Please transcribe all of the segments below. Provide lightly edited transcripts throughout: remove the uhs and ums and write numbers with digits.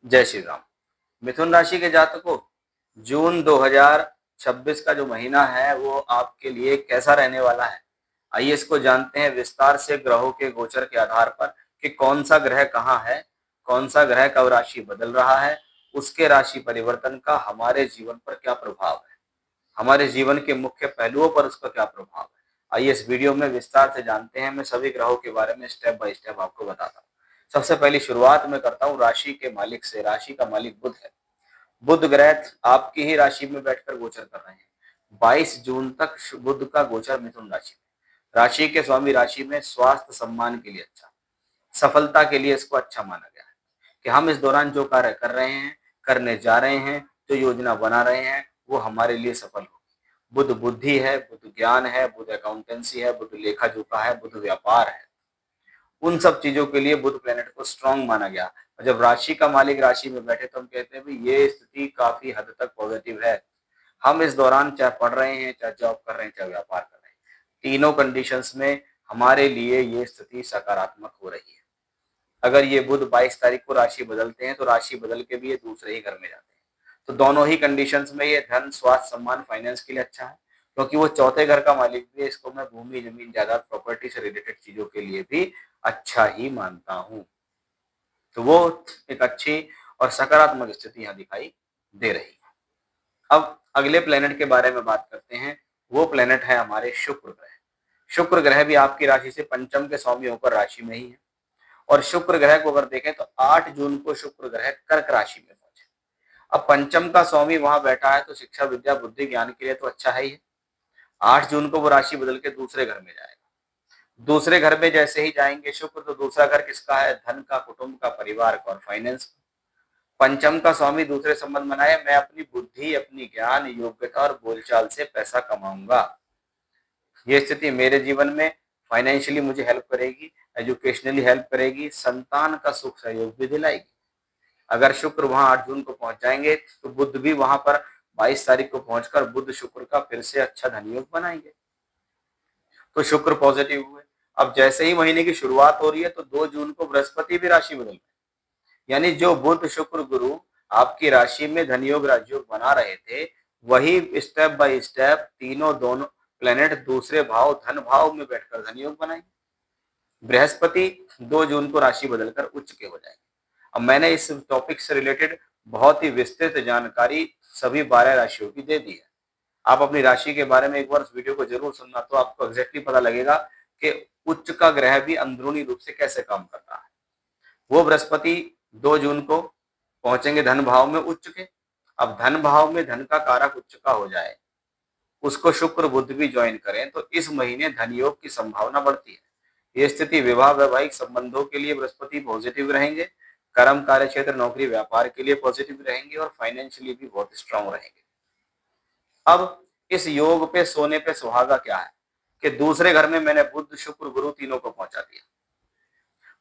जय श्री राम। मिथुन राशि के जातकों, जून 2026 का जो महीना है वो आपके लिए कैसा रहने वाला है, आइए इसको जानते हैं विस्तार से ग्रहों के गोचर के आधार पर कि कौन सा ग्रह कहाँ है, कौन सा ग्रह कब राशि बदल रहा है, उसके राशि परिवर्तन का हमारे जीवन पर क्या प्रभाव है, हमारे जीवन के मुख्य पहलुओं पर उसका क्या प्रभाव है। आइए इस वीडियो में विस्तार से जानते हैं। मैं सभी ग्रहों के बारे में स्टेप बाय स्टेप आपको बताता हूँ। सबसे पहली शुरुआत मैं करता हूँ राशि के मालिक से। राशि का मालिक बुध है। बुध ग्रह आपकी ही राशि में बैठकर गोचर कर रहे हैं। 22 जून तक बुध का गोचर मिथुन राशि में। राशि के स्वामी राशि में स्वास्थ्य सम्मान के लिए अच्छा, सफलता के लिए इसको अच्छा माना गया है कि हम इस दौरान जो कार्य कर रहे हैं, करने जा रहे हैं, जो योजना बना रहे हैं, वो हमारे लिए सफल होगी। बुध बुद्धि है, बुध ज्ञान है, बुध अकाउंटेंसी है, बुध लेखा जोखा है, बुध व्यापार है। उन सब चीजों के लिए बुध प्लेनेट को स्ट्रांग माना गया। और जब राशि का मालिक राशि में बैठे तो हम कहते हैं भाई ये स्थिति काफी हद तक पॉजिटिव है। हम इस दौरान चाहे पढ़ रहे हैं, चाहे जॉब कर रहे हैं, चाहे व्यापार कर रहे हैं, तीनों कंडीशंस में हमारे लिए ये स्थिति सकारात्मक हो रही है। अगर ये बुध 22 तारीख को राशि बदलते हैं तो राशि बदल के भी ये दूसरे ही घर में जाते हैं, तो दोनों ही कंडीशंस में ये धन, स्वास्थ्य, सम्मान, फाइनेंस के लिए अच्छा है, क्योंकि वो चौथे घर का मालिक भी है। इसको मैं भूमि, जमीन, जायदाद, प्रॉपर्टी से रिलेटेड चीजों के लिए भी अच्छा ही मानता हूँ। तो वो एक अच्छी और सकारात्मक स्थिति यहाँ दिखाई दे रही है। अब अगले प्लेनेट के बारे में बात करते हैं। वो प्लेनेट है हमारे शुक्र ग्रह। शुक्र ग्रह भी आपकी राशि से पंचम के स्वामी होकर राशि में ही है। और शुक्र ग्रह को अगर देखें तो 8 जून को शुक्र ग्रह कर्क राशि में पहुंचे। अब पंचम का स्वामी वहां बैठा है तो शिक्षा, विद्या, बुद्धि, ज्ञान के लिए तो अच्छा है ही है। 8 जून को वो राशि बदल के दूसरे घर में जाएगा। दूसरे घर में जैसे ही जाएंगे शुक्र, तो दूसरा घर किसका है? धन का, कुटुंब का, परिवार का और फाइनेंस का। पंचम का स्वामी दूसरे संबंध बनाए, मैं अपनी बुद्धि, अपनी ज्ञान, योग्यता और बोलचाल से पैसा कमाऊंगा। ये स्थिति मेरे जीवन में फाइनेंशियली मुझे हेल्प करेगी, एजुकेशनली हेल्प करेगी, संतान का सुख सहयोग भी दिलाएगी। अगर शुक्र वहां 8 जून को पहुंच जाएंगे तो बुध भी वहां पर 22 तारीख को पहुंचकर बुध शुक्र का फिर से अच्छा धनयोग बनाएंगे। तो शुक्र पॉजिटिव हुए। अब जैसे ही महीने की शुरुआत हो रही है तो 2 जून को बृहस्पति भी राशि बदल गए। यानी जो बुध, शुक्र, गुरु आपकी राशि में धनयोग, राजयोग बना रहे थे, वही स्टेप बाय स्टेप तीनों दोनों प्लेनेट दूसरे भाव, धन भाव में बैठकर धनयोग बनाएंगे। बृहस्पति 2 जून को राशि बदलकर उच्च के हो जाएंगे। अब मैंने इस टॉपिक से रिलेटेड बहुत ही विस्तृत जानकारी सभी 12 राशियों की दे दी है। आप अपनी राशि के बारे में एक बार इस वीडियो को जरूर सुनना, तो आपको एग्जैक्टली पता लगेगा कि उच्च का ग्रह भी अंदरूनी रूप से कैसे काम कर रहा है। वो बृहस्पति 2 जून को पहुंचेंगे धन भाव में उच्च के। अब धन भाव में धन का कारक उच्च का हो जाए, उसको शुक्र बुध भी ज्वाइन करें, तो इस महीने धन योग की संभावना बढ़ती है। ये स्थिति विवाह, वैवाहिक संबंधों के लिए बृहस्पति पॉजिटिव रहेंगे, कर्म, कार्य क्षेत्र, नौकरी, व्यापार के लिए पॉजिटिव रहेंगे और फाइनेंशियली भी बहुत स्ट्रांग रहेंगे। अब इस योग पे सोने पे सुहागा क्या है कि दूसरे घर में मैंने बुध, शुक्र, गुरु तीनों को पहुंचा दिया।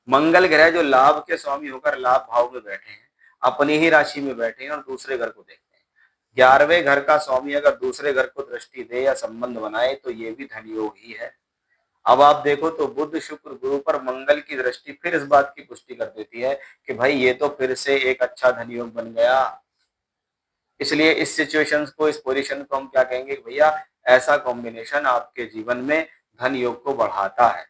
मंगल ग्रह जो लाभ के स्वामी होकर लाभ भाव में बैठे हैं, अपनी ही राशि में बैठे हैं और दूसरे घर को देखते हैं। 11वें घर का स्वामी अगर दूसरे घर को दृष्टि दे या संबंध बनाए तो ये भी धन योग ही है। अब आप देखो तो बुध, शुक्र, गुरु पर मंगल की दृष्टि फिर इस बात की पुष्टि कर देती है कि भाई ये तो फिर से एक अच्छा धन योग बन गया। इसलिए इस सिचुएशन को, इस पोजीशन को हम क्या कहेंगे? भैया ऐसा कॉम्बिनेशन आपके जीवन में धन योग को बढ़ाता है।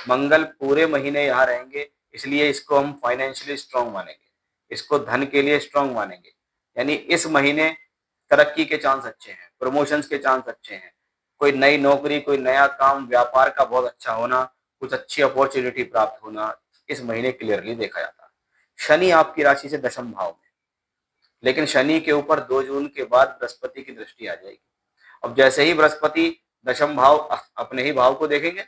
मंगल पूरे महीने यहाँ रहेंगे, इसलिए इसको हम फाइनेंशियली स्ट्रांग मानेंगे, इसको धन के लिए स्ट्रांग मानेंगे। यानी इस महीने तरक्की के चांस अच्छे हैं, प्रमोशंस के चांस अच्छे हैं, कोई नई नौकरी, कोई नया काम, व्यापार का बहुत अच्छा होना, कुछ अच्छी अपॉर्चुनिटी प्राप्त होना इस महीने क्लियरली देखा जाता है। शनि आपकी राशि से दशम भाव में, लेकिन शनि के ऊपर 2 जून के बाद बृहस्पति की दृष्टि आ जाएगी। अब जैसे ही बृहस्पति दशम भाव अपने ही भाव को देखेंगे,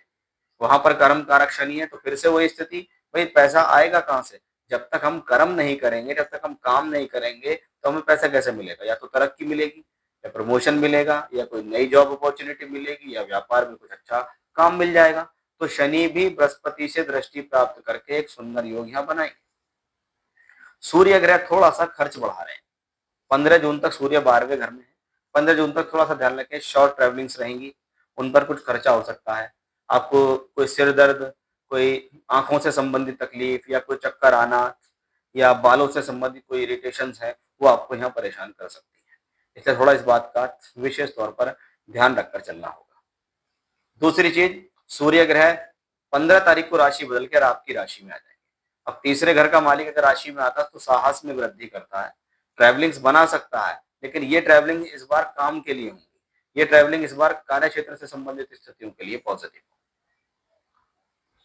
वहां पर कर्म कारक शनि है, तो फिर से वही स्थिति, भाई पैसा आएगा कहां से? जब तक हम कर्म नहीं करेंगे, जब तक हम काम नहीं करेंगे, तो हमें पैसा कैसे मिलेगा? या तो तरक्की मिलेगी, या प्रमोशन मिलेगा, या कोई नई जॉब अपॉर्चुनिटी मिलेगी, या व्यापार में कुछ अच्छा काम मिल जाएगा। तो शनि भी बृहस्पति से दृष्टि प्राप्त करके एक सुंदर योग यहाँ बनाएंगे। सूर्य ग्रह थोड़ा सा खर्च बढ़ा रहे हैं। 15 जून तक सूर्य 12वें घर में है। 15 जून तक थोड़ा सा ध्यान रखें, शॉर्ट ट्रेवलिंग्स रहेंगी, उन पर कुछ खर्चा हो सकता है। आपको कोई सिर दर्द, कोई आंखों से संबंधित तकलीफ या कोई चक्कर आना, या बालों से संबंधित कोई इरिटेशंस है, वो आपको यहाँ परेशान कर सकती है। इसलिए थोड़ा इस बात का विशेष तौर पर ध्यान रखकर चलना होगा। दूसरी चीज, सूर्य ग्रह 15 तारीख को राशि बदल कर आपकी राशि में आ जाएंगे। अब तीसरे घर का मालिक अगर राशि में आता है तो साहस में वृद्धि करता है, ट्रैवलिंग्स बना सकता है, लेकिन ये ट्रैवलिंग इस बार काम के लिए होंगी। ये ट्रैवलिंग इस बार कार्य क्षेत्र से संबंधित स्थितियों के लिए पॉजिटिव।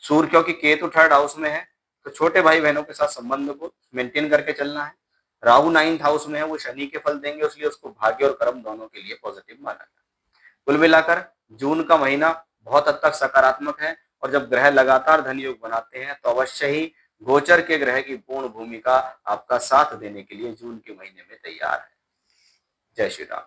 सूर्य क्योंकि केतु थर्ड हाउस में है, तो छोटे भाई बहनों के साथ संबंध को मेंटेन करके चलना है। राहु 9th हाउस में है, वो शनि के फल देंगे, इसलिए उसको भाग्य और कर्म दोनों के लिए पॉजिटिव माना गया। कुल मिलाकर जून का महीना बहुत हद तक सकारात्मक है, और जब ग्रह लगातार धन योग बनाते हैं तो अवश्य ही गोचर के ग्रह की पूर्ण भूमिका आपका साथ देने के लिए जून के महीने में तैयार है। जय श्री राम।